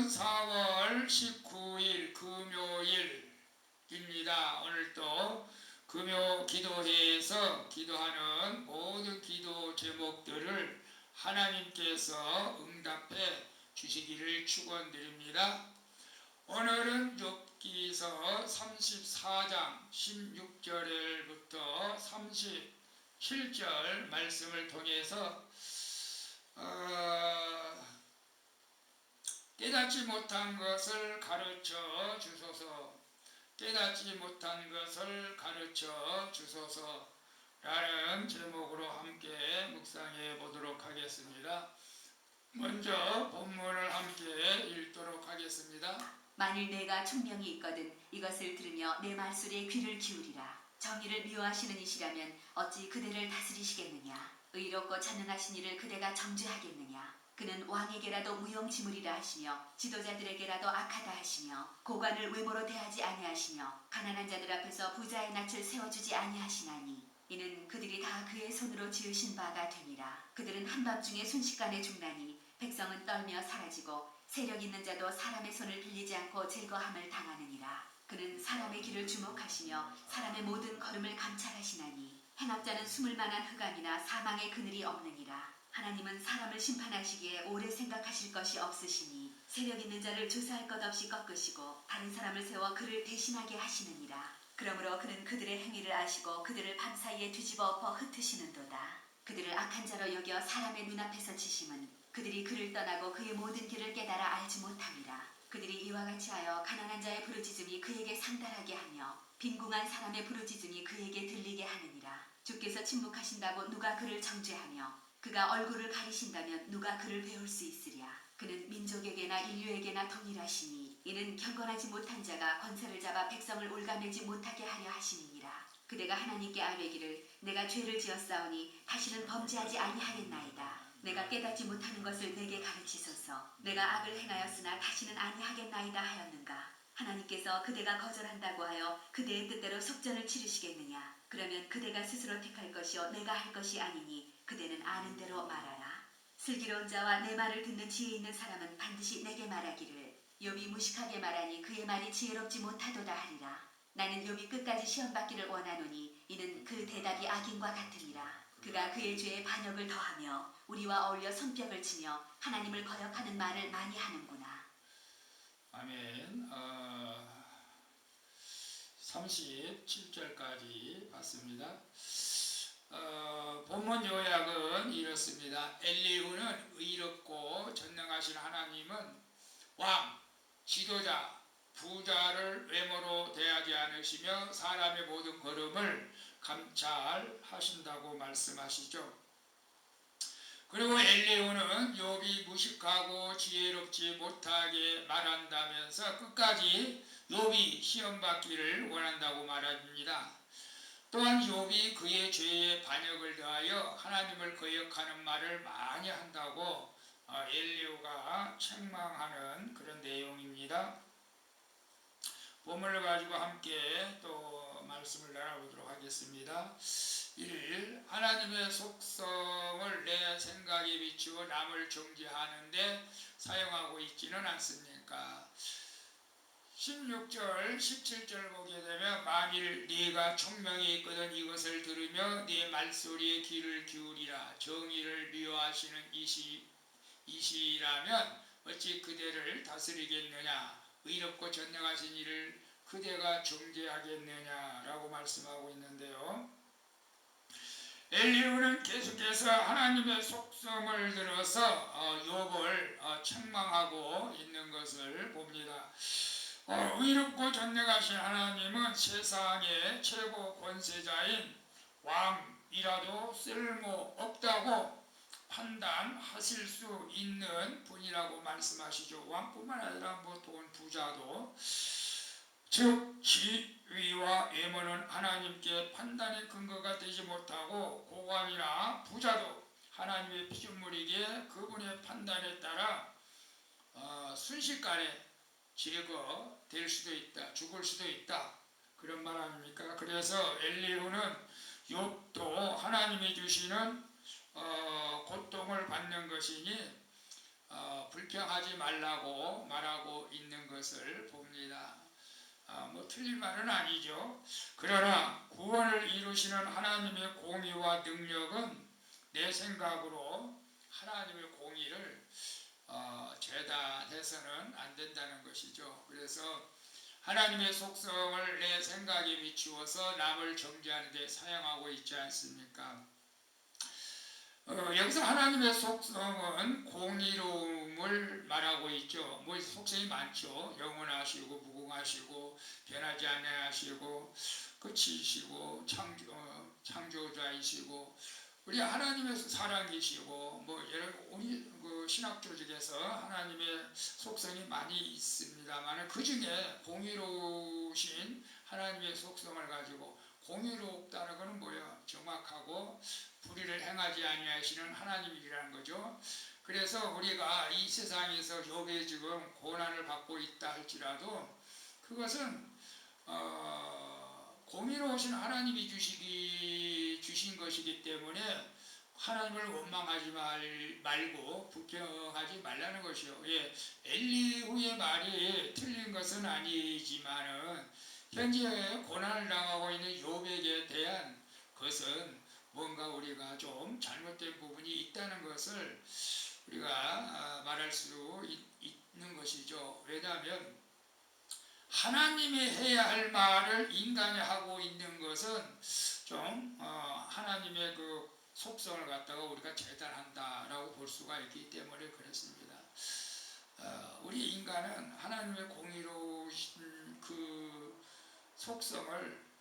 오늘은 4월 19일 금요일입니다. 오늘도 금요 기도회에서 기도하는 모든 기도 제목들을 하나님께서 응답해 주시기를 축원드립니다. 오늘은 욥기서 34장 16절부터 37절 말씀을 통해서 깨닫지 못한 것을 가르쳐 주소서, 깨닫지 못한 것을 가르쳐 주소서라는 제목으로 함께 묵상해 보도록 하겠습니다. 먼저 본문을 함께 읽도록 하겠습니다. 만일 내가 총명이 있거든 이것을 들으며 내 말소리에 귀를 기울이라. 정의를 미워하시는 이시라면 어찌 그대를 다스리시겠느냐. 의롭고 전능하신 이를 그대가 정죄하겠느냐. 그는 왕에게라도 무용지물이라 하시며 지도자들에게라도 악하다 하시며 고관을 외모로 대하지 아니하시며 가난한 자들 앞에서 부자의 낯을 세워주지 아니하시나니 이는 그들이 다 그의 손으로 지으신 바가 되니라. 그들은 한밤중에 순식간에 죽나니 백성은 떨며 사라지고 세력 있는 자도 사람의 손을 빌리지 않고 제거함을 당하느니라. 그는 사람의 길을 주목하시며 사람의 모든 걸음을 감찰하시나니 행악자는 숨을 만한 흑암이나 사망의 그늘이 없느니라. 하나님은 사람을 심판하시기에 오래 생각하실 것이 없으시니 세력 있는 자를 조사할 것 없이 꺾으시고 다른 사람을 세워 그를 대신하게 하시느니라. 그러므로 그는 그들의 행위를 아시고 그들을 밤사이에 뒤집어 엎어 흩으시는도다. 그들을 악한 자로 여겨 사람의 눈앞에서 치심은 그들이 그를 떠나고 그의 모든 길을 깨달아 알지 못함이라. 그들이 이와 같이 하여 가난한 자의 부르짖음이 그에게 상달하게 하며 빈궁한 사람의 부르짖음이 그에게 들리게 하느니라. 주께서 침묵하신다고 누가 그를 정죄하며 그가 얼굴을 가리신다면 누가 그를 배울 수 있으랴. 그는 민족에게나 인류에게나 동일하시니 이는 경건하지 못한 자가 권세를 잡아 백성을 올가매지 못하게 하려 하심이니라. 그대가 하나님께 아뢰기를 내가 죄를 지었사오니 다시는 범죄하지 아니하겠나이다. 내가 깨닫지 못하는 것을 내게 가르치소서. 내가 악을 행하였으나 다시는 아니하겠나이다 하였는가. 하나님께서 그대가 거절한다고 하여 그대의 뜻대로 속전을 치르시겠느냐. 그러면 그대가 스스로 택할 것이요 내가 할 것이 아니니 그대는 아는 대로 말하라. 슬기로운 자와 내 말을 듣는 지혜 있는 사람은 반드시 내게 말하기를 욥이 무식하게 말하니 그의 말이 지혜롭지 못하도다 하리라. 나는 욥이 끝까지 시험받기를 원하노니 이는 그 대답이 악인과 같으니라. 그가 그의 죄에 반역을 더하며 우리와 어울려 손뼉을 치며 하나님을 거역하는 말을 많이 하는구나. 아멘. 37절까지 봤습니다. 본문 요약은 이렇습니다. 엘리후는 의롭고 전능하신 하나님은 왕, 지도자, 부자를 외모로 대하지 않으시며 사람의 모든 걸음을 감찰하신다고 말씀하시죠. 그리고 엘리후는 욥이 무식하고 지혜롭지 못하게 말한다면서 끝까지 욥이 시험받기를 원한다고 말합니다. 또한 욥이 그의 죄에 반역을 더하여 하나님을 거역하는 말을 많이 한다고 엘리후가 책망하는 그런 내용입니다. 본문을 가지고 함께 또 말씀을 나눠보도록 하겠습니다. 1. 하나님의 속성을 내 생각에 비추어 남을 정죄하는데 사용하고 있지는 않습니까? 16절, 17절 보게 되면 만일 네가 총명이 있거든 이것을 들으며 네 말소리에 귀를 기울이라. 정의를 미워하시는 이시라면 어찌 그대를 다스리겠느냐. 의롭고 전능하신 이를 그대가 정죄하겠느냐라고 말씀하고 있는데요. 엘리후는 계속해서 하나님의 속성을 들어서 욥을 책망하고 있는 것을 봅니다. 의롭고 전능하신 하나님은 세상의 최고 권세자인 왕이라도 쓸모없다고 판단하실 수 있는 분이라고 말씀하시죠. 왕뿐만 아니라 돈 부자도 즉 지위와 외모는 하나님께 판단의 근거가 되지 못하고 고관이나 부자도 하나님의 피조물이기에 그분의 판단에 따라 순식간에 제거될 수도 있다, 죽을 수도 있다, 그런 말 아닙니까? 그래서 엘리후는 욥도 하나님이 주시는 고통을 받는 것이니 불평하지 말라고 말하고 있는 것을 봅니다. 뭐 틀린 말은 아니죠. 그러나 구원을 이루시는 하나님의 공의와 능력은 내 생각으로 하나님의 공의를 재단해서는 안 된다는 것이죠. 그래서 하나님의 속성을 내 생각에 비추어서 남을 정죄하는 데 사용하고 있지 않습니까? 여기서 하나님의 속성은 공의로움을 말하고 있죠. 뭐 속성이 많죠. 영원하시고 무궁하시고 변하지 아니하시고 끝이시고 창조자이시고 우리 하나님의 사랑이시고 뭐 여러 우리 그 신학 조직에서 하나님의 속성이 많이 있습니다만 그 중에 공의로우신 하나님의 속성을 가지고 공의롭다는 것은 뭐예요? 정확하고 불의를 행하지 아니하시는 하나님이라는 거죠. 그래서 우리가 이 세상에서 욥에 지금 고난을 받고 있다 할지라도 그것은 공의로우신 하나님이 주신 것이기 때문에 하나님을 원망하지 말고 불평하지 말라는 것이요. 예, 엘리후의 말이 틀린 것은 아니지만은 현재 고난을 당하고 있는 욥에게 대한 것은 뭔가 우리가 좀 잘못된 부분이 있다는 것을 우리가 말할 수 있는 것이죠. 왜냐하면 하나님이 해야 할 말을 인간이 하고 있는 것은 좀 하나님의 그 속성을 갖다가 우리가 재단한다라고 볼 수가 있기 때문에 그렇습니다. 우리 인간은 하나님의 공의로우신 그 속성을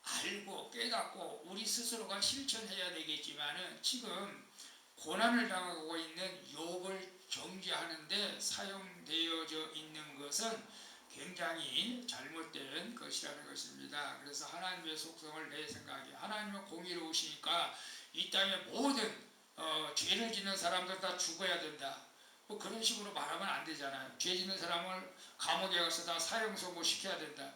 알고 깨닫고 우리 스스로가 실천해야 되겠지만은 지금 고난을 당하고 있는 욥을 정죄하는데 사용되어져 있는 것은 굉장히 잘못된 것이라는 것입니다. 그래서 하나님의 속성을 내 생각에 하나님은 공의로우시니까 이 땅의 모든 죄를 짓는 사람들 다 죽어야 된다. 뭐 그런 식으로 말하면 안 되잖아요. 죄 짓는 사람을 감옥에 가서 다 사형 선고시켜야 된다.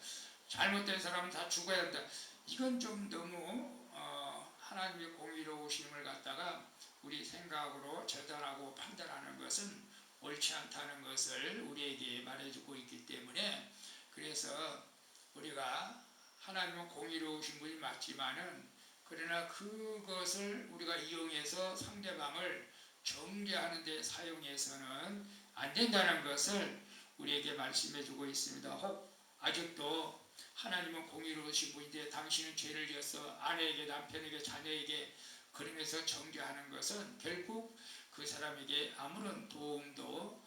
잘못된 사람은 다 죽어야 된다. 이건 좀 너무 하나님의 공의로우심을 갖다가 우리 생각으로 재단하고 판단하는 것은 옳지 않다는 것을 우리에게 말해주고 있기 때문에 그래서 우리가 하나님은 공의로우신 분이 맞지만은 그러나 그것을 우리가 이용해서 상대방을 정죄하는 데 사용해서는 안 된다는 것을 우리에게 말씀해주고 있습니다. 혹 아직도 하나님은 공의로우신 분인데 당신은 죄를 지어서 아내에게 남편에게 자녀에게 그러면서 정죄하는 것은 결국 그 사람에게 아무런 도움도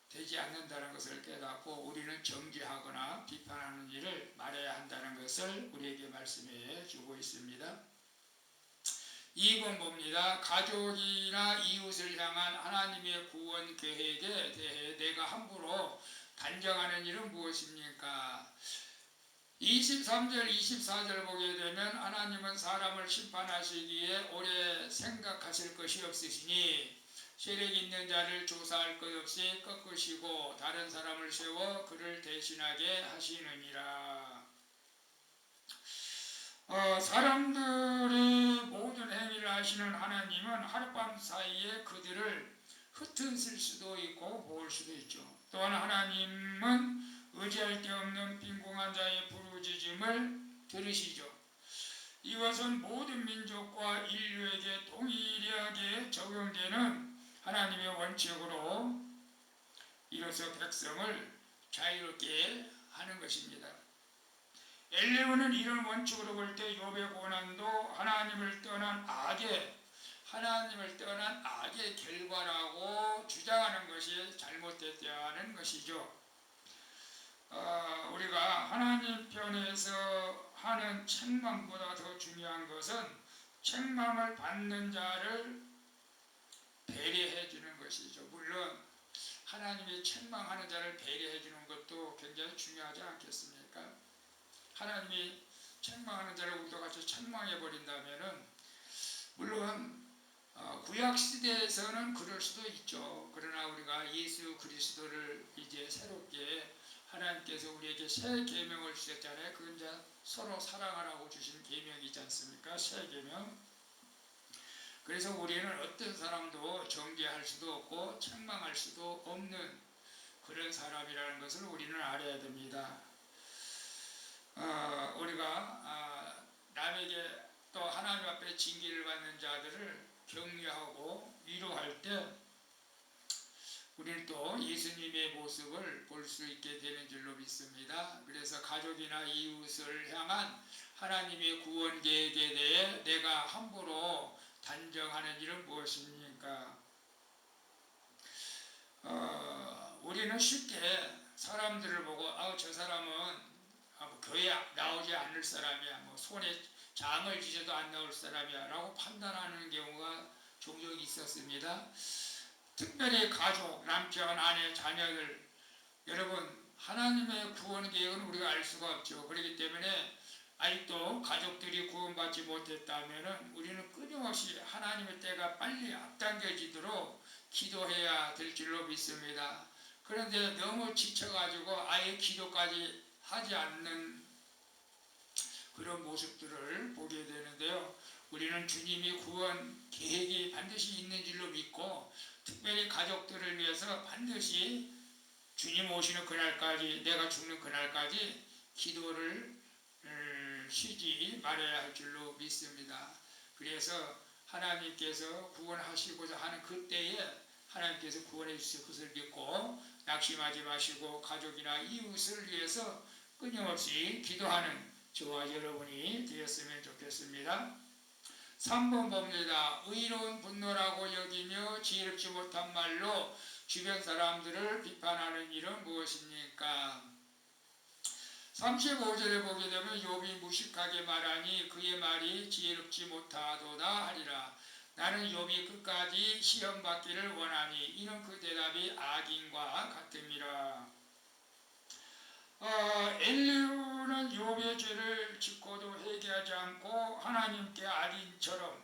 되지 않는다는 것을 깨닫고 우리는 정죄하거나 비판하는 일을 말해야 한다는 것을 우리에게 말씀해 주고 있습니다. 2번 봅니다. 가족이나 이웃을 향한 하나님의 구원 계획에 대해 내가 함부로 단정하는 일은 무엇입니까? 23절, 24절 보게 되면 하나님은 사람을 심판하시기에 오래 생각하실 것이 없으시니 세력 있는 자를 조사할 것 없이 꺾으시고 다른 사람을 세워 그를 대신하게 하시느니라. 사람들이 모든 행위를 하시는 하나님은 하룻밤 사이에 그들을 흩어질 수도 있고 모을 수도 있죠. 또한 하나님은 의지할 데 없는 빈궁한 자의 부르짖음을 들으시죠. 이것은 모든 민족과 인류에게 동일하게 적용되는 하나님의 원칙으로 이로써 백성을 자유롭게 하는 것입니다. 엘리후는 이런 원칙으로 볼 때 욥의 고난도 하나님을 떠난 악의 결과라고 주장하는 것이 잘못됐다는 것이죠. 우리가 하나님 편에서 하는 책망보다 더 중요한 것은 책망을 받는 자를 배려해 주는 것이죠. 물론 하나님이 책망하는 자를 배려해 주는 것도 굉장히 중요하지 않겠습니까? 하나님이 책망하는 자를 우리도 같이 책망해 버린다면은 물론 구약 시대에서는 그럴 수도 있죠. 그러나 우리가 예수 그리스도를 이제 새롭게 하나님께서 우리에게 새 계명을 주셨잖아요. 그건 이제 서로 사랑하라고 주신 계명이지 않습니까? 새 계명. 그래서 우리는 어떤 사람도 정죄할 수도 없고 책망할 수도 없는 그런 사람이라는 것을 우리는 알아야 됩니다. 우리가 남에게 또 하나님 앞에 징계를 받는 자들을 격려하고 위로할 때 우리는 또 예수님의 모습을 볼 수 있게 되는 줄로 믿습니다. 그래서 가족이나 이웃을 향한 하나님의 구원 계획에 대해 내가 함부로 단정하는 일은 무엇입니까? 우리는 쉽게 사람들을 보고 저 사람은 교회 나오지 않을 사람이야, 뭐 손에 장을 쥐셔도 안 나올 사람이야 라고 판단하는 경우가 종종 있었습니다. 특별히 가족, 남편, 아내, 자녀들, 여러분 하나님의 구원 계획은 우리가 알 수가 없죠. 그렇기 때문에 아직도 가족들이 구원받지 못했다면 우리는 끊임없이 하나님의 때가 빨리 앞당겨지도록 기도해야 될 줄로 믿습니다. 그런데 너무 지쳐가지고 아예 기도까지 하지 않는 그런 모습들을 보게 되는데요. 우리는 주님이 구원 계획이 반드시 있는 줄로 믿고 특별히 가족들을 위해서 반드시 주님 오시는 그날까지, 내가 죽는 그날까지 기도를 쉬지 말아야 할 줄로 믿습니다. 그래서 하나님께서 구원하시고자 하는 그때에 하나님께서 구원해 주실 것을 믿고 낙심하지 마시고 가족이나 이웃을 위해서 끊임없이 기도하는 저와 여러분이 되었으면 좋겠습니다. 3번 봅니다. 의로운 분노라고 여기며 지혜롭지 못한 말로 주변 사람들을 비판하는 일은 무엇입니까? 35절에 보게 되면 욥이 무식하게 말하니 그의 말이 지혜롭지 못하도다 하리라. 나는 욥이 끝까지 시험 받기를 원하니 이는 그 대답이 악인과 같음이라. 엘리후는 욥의 죄를 짓고도 회개하지 않고 하나님께 악인처럼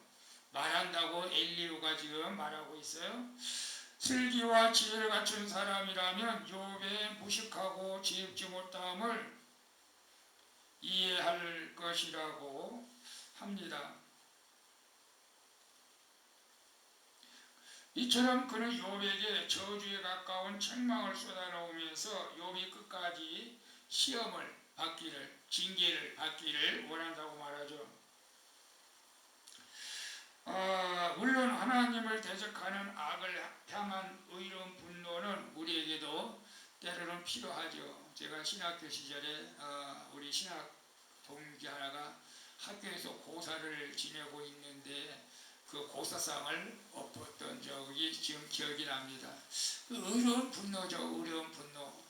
말한다고 엘리후가 지금 말하고 있어요. 슬기와 지혜를 갖춘 사람이라면 욥의 무식하고 지혜롭지 못함을 이해할 것이라고 합니다. 이처럼 그는 욥에게 저주에 가까운 책망을 쏟아놓으면서 욥이 끝까지 시험을 받기를, 징계를 받기를 원한다고 말하죠. 물론 하나님을 대적하는 악을 향한 의로운 분노는 우리에게도 때로는 필요하죠. 제가 신학교 시절에 우리 신학 동기 하나가 학교에서 고사를 지내고 있는데 그 고사상을 엎었던 적이 지금 기억이 납니다. 의로운 분노죠. 의로운 분노.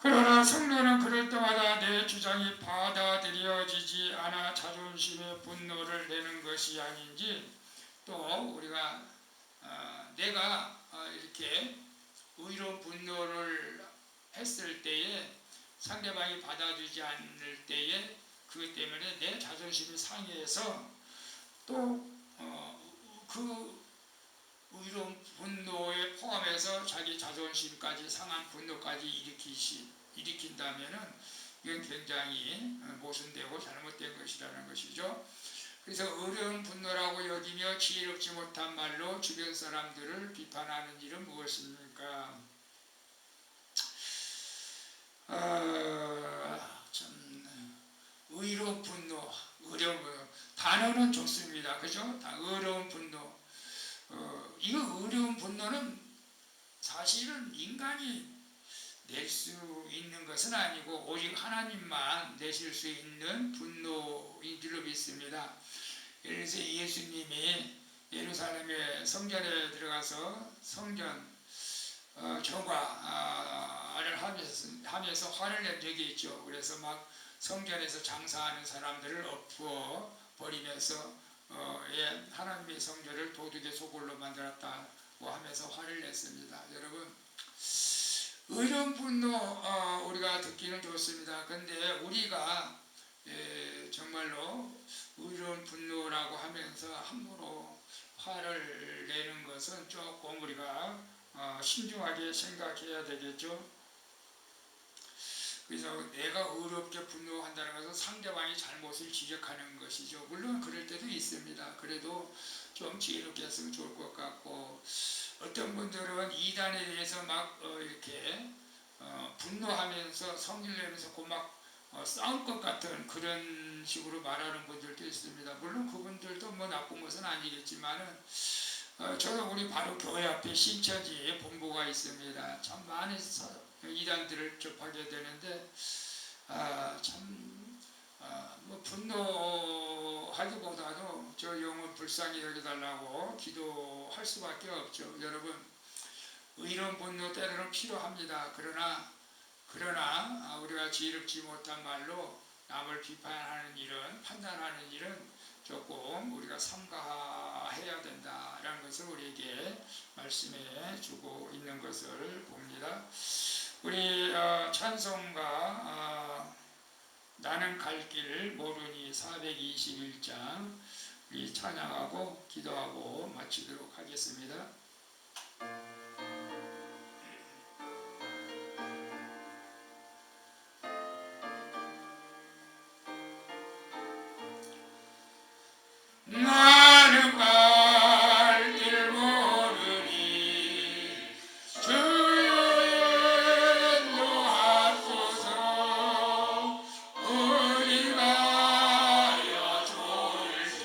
그러나 성도는 그럴 때마다 내 주장이 받아들여지지 않아 자존심의 분노를 내는 것이 아닌지, 또 우리가 내가 이렇게 의로운 분노를 했을 때에 상대방이 받아주지 않을 때에 그것 때문에 내 자존심이 상해서 또 그 의로운 분노에 포함해서 자기 자존심까지 상한 분노까지 일으킨다면은 이건 굉장히 모순되고 잘못된 것이라는 것이죠. 그래서 어려운 분노라고 여기며 지혜롭지 못한 말로 주변 사람들을 비판하는 일은 무엇입니까? 의로운 분노, 어려운 분노. 단어는 좋습니다. 그죠? 어려운 분노. 이거 어려운 분노는 사실은 인간이 낼 수 있는 것은 아니고 오직 하나님만 내실 수 있는 분노인 줄로 믿습니다. 그래서 예수님이 예루살렘의 성전에 들어가서 성전 정화를 하면서 화를 낸 적이 있죠. 그래서 막 성전에서 장사하는 사람들을 엎어 버리면서 하나님의 성전을 도둑의 소굴로 만들었다고 하면서 화를 냈습니다. 여러분, 의로운 분노 우리가 듣기는 좋습니다. 근데 우리가 정말로 의로운 분노라고 하면서 함부로 화를 내는 것은 조금 우리가 신중하게 생각해야 되겠죠. 그래서 내가 어렵게 분노한다는 것은 상대방이 잘못을 지적하는 것이죠. 물론 그럴 때도 있습니다. 그래도 좀 지혜롭게 했으면 좋을 것 같고, 어떤 분들은 이단에 대해서 막 이렇게 분노하면서 성질내면서 막 싸울 것 같은 그런 식으로 말하는 분들도 있습니다. 물론 그분들도 뭐 나쁜 것은 아니겠지만은 저도 우리 바로 교회 앞에 신천지에 본부가 있습니다. 참 많은 이단들을 접하게 되는데 뭐 분노하기보다도 저 영혼 불쌍히 여겨달라고 기도할 수밖에 없죠. 여러분, 의로운 분노 때로는 필요합니다. 그러나 우리가 지혜롭지 못한 말로 남을 비판하는 일은, 판단하는 일은 조금 우리가 삼가해야 된다라는 것을 우리에게 말씀해 주고 있는 것을 봅니다. 우리 찬송가 나는 갈 길 모르니 421장 우리 찬양하고 기도하고 마치도록 하겠습니다. 나는 갈 길 모르니 주여 인도하소서. 어디 가야 좋을지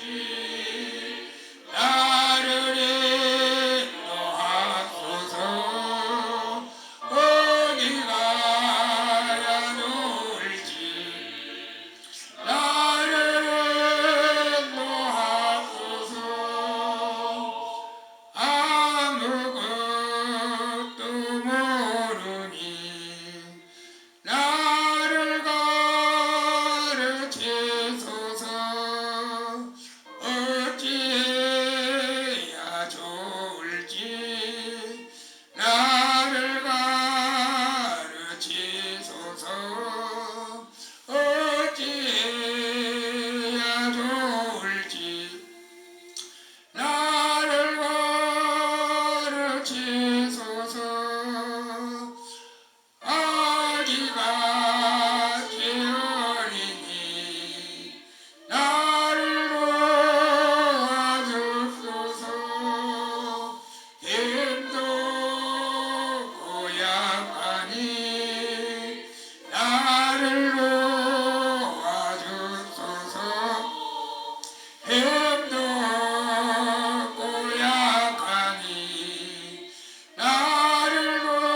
나를 인도하소서. 어디 가야 좋을지 나를 아무것도 모르니 나를 가르치소서. 어찌해야 좋을지 나를 가르치소서. 어찌해야 좋을지 나를 가르치소서. 아기가 어리니 나를 도와주소서. 힘도 고약하니 나를 도와주소서. 힘도 고약하니 나를 도와주소서.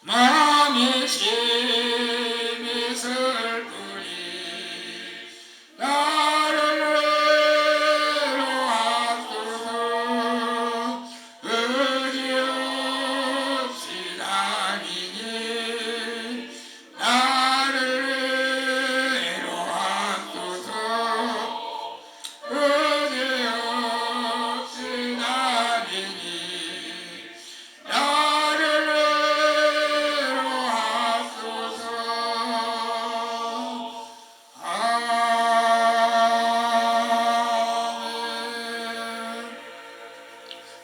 마음이 심히 슬프니 나를 위로하소서. 의지 없이 다니니 나를 위로하소서. 의지 없이 다니니 나를 위로하소서. 아멘.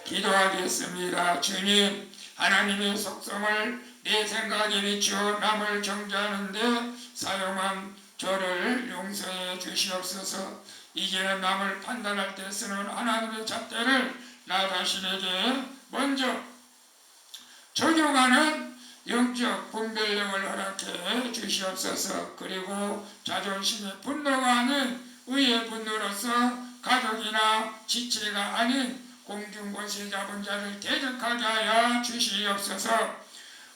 기도하겠습니다. 주님, 하나님의 속성을 내 생각에 비추어 남을 정죄하는데 사용한 저를 용서해 주시옵소서. 이제는 남을 판단할 때 쓰는 하나님의 잣대를 나 자신에게 먼저 적용하는 영적 분별력을 허락해 주시옵소서. 그리고 자존심의 분노가 아닌 의의 분노로서 가족이나 지체가 아닌 공중권세 잡은 자를 대적하게 하여 주시옵소서.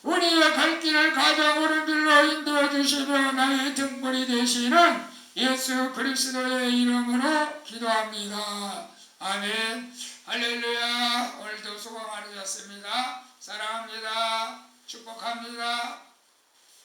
우리의 갈 길을 가장 옳은 길로 인도해 주시며 나의 등불이 되시는 예수 그리스도의 이름으로 기도합니다. 아멘. 할렐루야. 오늘도 수고 많으셨습니다. 사랑합니다. 축복합니다.